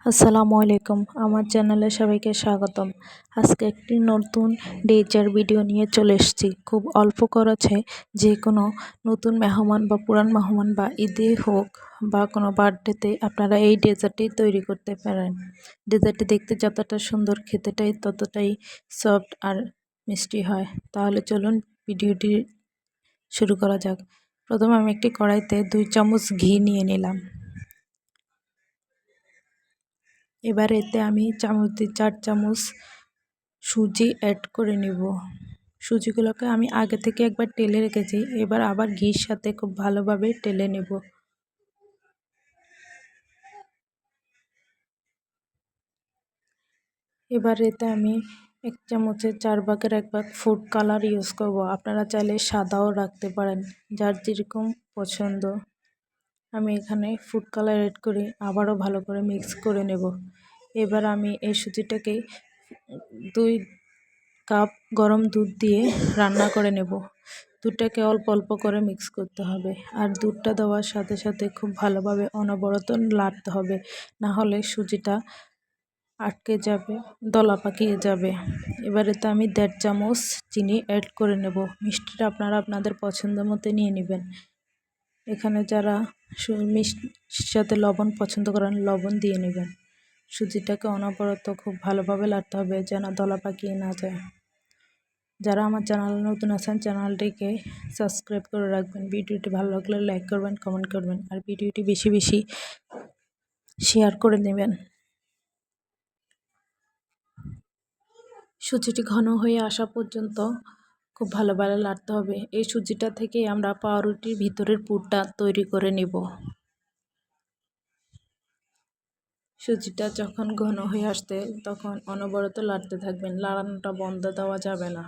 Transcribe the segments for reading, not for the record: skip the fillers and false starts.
আসসালামু আলাইকুম, আমার চ্যানেলে সবাইকে স্বাগতম। আজকে একটি নতুন ডেজার ভিডিও নিয়ে চলে এসেছি। খুব অল্প খরচে যে কোনো নতুন মেহমান বা পুরান মেহমান বা ঈদে হোক বা কোনো বার্থডেতে আপনারা এই ডেজার্টটি তৈরি করতে পারেন। ডেজার্টটি দেখতে যতটা সুন্দর, খেতেটাই ততটাই সফট আর মিষ্টি হয়। তাহলে চলুন ভিডিওটি শুরু করা যাক। প্রথমে আমি একটি কড়াইতে 2 চামচ ঘি নিয়ে নিলাম। এবার এতে আমি 4 চামচ সুজি অ্যাড করে নেব। সুজিগুলোকে আমি আগে থেকে একবার টেলে রেখেছি, এবার আবার ঘির সাথে খুব ভালোভাবে টেলে নেব। এবার এতে আমি 1 চামচের 4 ভাগের 1 ভাগ ফুড কালার ইউজ করব। আপনারা চাইলে সাদাও রাখতে পারেন, যার যেরকম পছন্দ। আমি এখানে ফুড কালার অ্যাড করে আবারও ভালো করে মিক্স করে নেব। এবার আমি এই সুজিটাকে 2 কাপ গরম দুধ দিয়ে রান্না করে নেব। দুধটাকে অল্প অল্প করে মিক্স করতে হবে, আর দুধটা দেওয়ার সাথে সাথে খুব ভালোভাবে অনবরত নাড়তে হবে, না হলে সুজিটা আটকে যাবে, দলা পাকিয়ে যাবে। এবার এতে আমি 1.5 চামচ চিনি অ্যাড করে নেব। মিষ্টিটা আপনারা আপনাদের পছন্দ মতো নিয়ে নেবেন। এখানে যারা মিষ্টির সাথে লবণ পছন্দ করেন, লবণ দিয়ে নেবেন। সুজিটাকে অনবরত খুব ভালোভাবে নাড়তে হবে, যেন দলা পাকিয়ে না যায়। যারা আমার চ্যানেলে নতুন আছেন, চ্যানেলটিকে সাবস্ক্রাইব করে রাখবেন। ভিডিওটি ভালো লাগলে লাইক করবেন, কমেন্ট করবেন, আর ভিডিওটি বেশি বেশি শেয়ার করে নেবেন। সুজিটি ঘন হয়ে আসা পর্যন্ত খুব ভালোভাবে নাড়তে হবে। এই সুজিটা থেকে আমরা পাউরুটির ভিতরের পুরটা তৈরি করে নেব। সুজিটা যখন ঘন হয়ে আসতে তখন অনবরত নাড়তে থাকবেন, নাড়ানোটা বন্ধ দেওয়া যাবে না।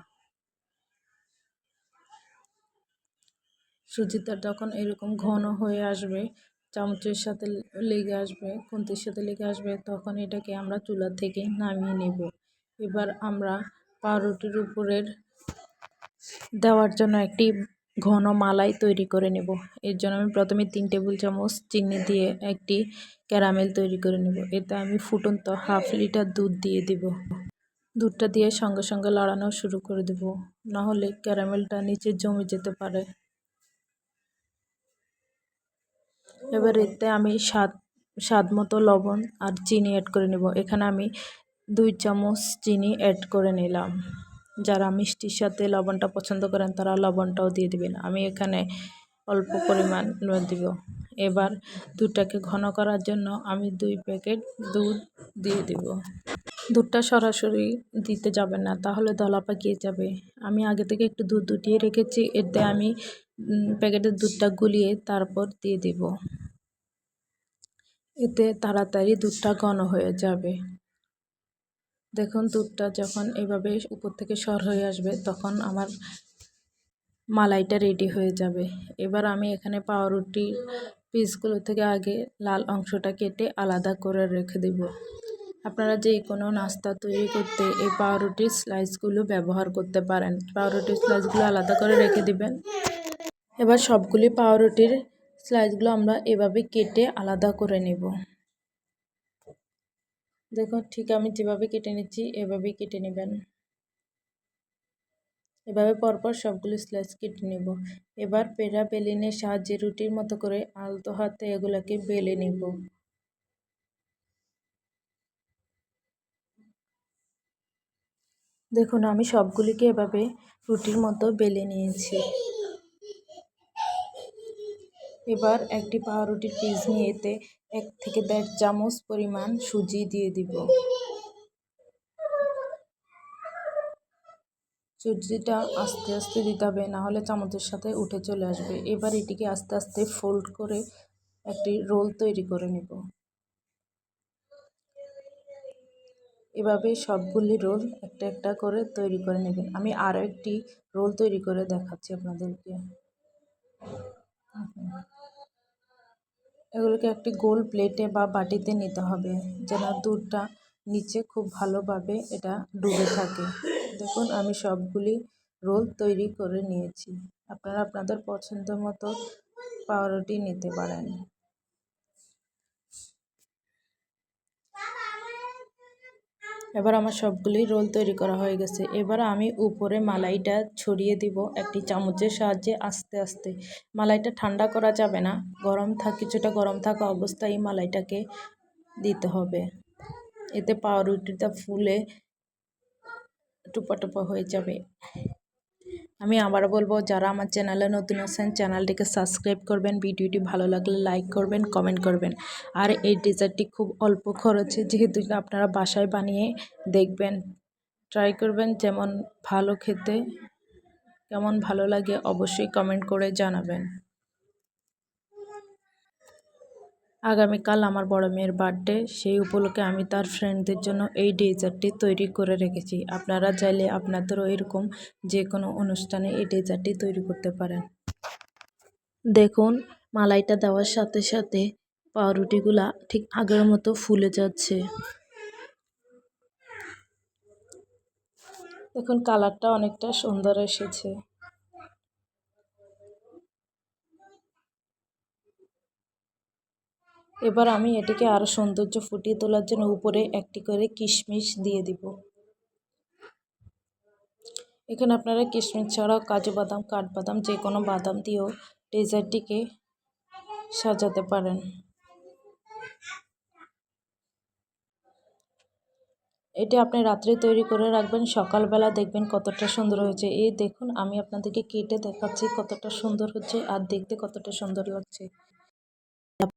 সুজিটা যখন এরকম ঘন হয়ে আসবে, চামচের সাথে লেগে আসবে, খুন্তির সাথে লেগে আসবে, তখন এটাকে আমরা চুলা থেকে নামিয়ে নেব। এবার আমরা পাউরুটির উপরের দেওয়ার জন্য একটি ঘন মালাই তৈরি করে নেব। এর জন্য আমি প্রথমে 3 টেবিল চামচ চিনি দিয়ে একটি ক্যারামেল তৈরি করে নেব। এতে আমি ফুটন্ত 1/2 লিটার দুধ দিয়ে দেব। দুধটা দিয়ে সঙ্গে সঙ্গে লড়ানো শুরু করে দেব, না হলে ক্যারামেলটা নিচে জমে যেতে পারে। এবার এতে আমি স্বাদ মতো লবণ আর চিনি অ্যাড করে নেব। এখানে আমি 2 চামচ চিনি অ্যাড করে নিলাম। যারা মিষ্টির সাথে লবণটা পছন্দ করেন তারা লবণটাও দিয়ে দিবেন। আমি এখানে অল্প পরিমাণ দিব। এবার দুধটাকে ঘন করার জন্য আমি 2 প্যাকেট দুধ দিয়ে দেব। দুধটা সরাসরি দিতে যাবেন না, তাহলে দলা পাকিয়ে যাবে। আমি আগে থেকে একটু দুধ উঠিয়ে রেখেছি, এতে আমি প্যাকেটের দুধটা গুলিয়ে তারপর দিয়ে দেব। এতে তাড়াতাড়ি দুধটা ঘন হয়ে যাবে। দেখুন, দুধটা যখন এভাবে উপর থেকে সর হয়ে আসবে তখন আমার মালাইটা রেডি হয়ে যাবে। এবার আমি এখানে পাউরুটির পিসগুলো থেকে আগে লাল অংশটা কেটে আলাদা করে রেখে দেব। আপনারা যে কোনো নাস্তা তৈরি করতে এই পাউরুটির স্লাইসগুলো ব্যবহার করতে পারেন। পাউরুটির স্লাইসগুলো আলাদা করে রেখে দিবেন। এবার সবগুলি পাউরুটির স্লাইসগুলো আমরা এভাবে কেটে আলাদা করে নেব। দেখুন, ঠিক আমি যেভাবে কেটে নিচ্ছি এভাবেই কেটে নেবেন। এভাবে পরপর সবগুলো স্লাইস কেটে নেব। এবার পেড়া বেলিনের সাহায্যে রুটির মতো করে আলতো হাতে এগুলোকে বেলে নেব। দেখুন, আমি সবগুলিকে এভাবে রুটির মতো বেলে নিয়েছি। এবার একটি পাউরুটির পিস নিয়ে এতে 1 থেকে 1.5 চামচ পরিমাণ সুজি দিয়ে দিব। সুজিটা আস্তে আস্তে দিতে হবে, না হলে চামচের সাথে উঠে চলে আসবে। এবার এটিকে আস্তে আস্তে ফোল্ড করে একটি রোল তৈরি করে নেব। এভাবে সবগুলি রোল একটা একটা করে তৈরি করে নেবেন। আমি আরও একটি রোল তৈরি করে দেখাচ্ছি আপনাদেরকে। এগুলোকে একটি গোল প্লেটে বা বাটিতে নিতে হবে, যেন দুধটা নিচে খুব ভালোভাবে এটা ডুবে থাকে। দেখুন, আমি সবগুলি রোল তৈরি করে নিয়েছি। আপনারা আপনাদের পছন্দ মতো পাউরুটি নিতে পারেন। এবার আমার সবগুলি রোল তৈরি করা হয়ে গেছে। এবার আমি উপরে মালাইটা ছড়িয়ে দিব একটি চামচের সাহায্যে আস্তে আস্তে। মালাইটা ঠান্ডা করা যাবে না, কিছুটা গরম থাকা অবস্থায় মালাইটাকে দিতে হবে। এতে পাউরুটিটা ফুলে টুপা টুপা হয়ে যাবে। আমি আবার বলবো, যারা আমার চ্যানেলে নতুন আছেন চ্যানেলটিকে সাবস্ক্রাইব করবেন, ভিডিওটি ভালো লাগলে লাইক করবেন, কমেন্ট করবেন। আর এই ডেজার্টটি খুব অল্প খরচে, যেহেতু আপনারা বাসায় বানিয়ে দেখবেন, ট্রাই করবেন। যেমন ভালো খেতে, কেমন ভালো লাগে অবশ্যই কমেন্ট করে জানাবেন। আগামীকাল আমার বড় মেয়ের বার্থডে, সেই উপলক্ষে আমি তার ফ্রেন্ডদের জন্য এই ডেজার্টটি তৈরি করে রেখেছি। আপনারা চাইলে আপনাদেরও এরকম যে কোনো অনুষ্ঠানে এই ডেজার্টটি তৈরি করতে পারেন। দেখুন, মালাইটা দেওয়ার সাথে সাথে পাউরুটিগুলা ঠিক আগের মতো ফুলে যাচ্ছে। দেখুন, কালারটা অনেকটা সুন্দর এসেছে। এবার আমি এটিকে আরও সৌন্দর্য ফুটিয়ে তোলার জন্য উপরে একটি করে কিশমিশ দিয়ে দিব। এখানে আপনারা কিশমিশ ছাড়াও কাজু বাদাম, কাঠবাদাম, যে কোনো বাদাম দিয়েও ডেজার্টটিকে সাজাতে পারেন। এটি আপনি রাত্রে তৈরি করে রাখবেন, সকালবেলা দেখবেন কতটা সুন্দর হয়েছে। এই দেখুন, আমি আপনাদেরকে কেটে দেখাচ্ছি কতটা সুন্দর হচ্ছে আর দেখতে কতটা সুন্দর লাগছে।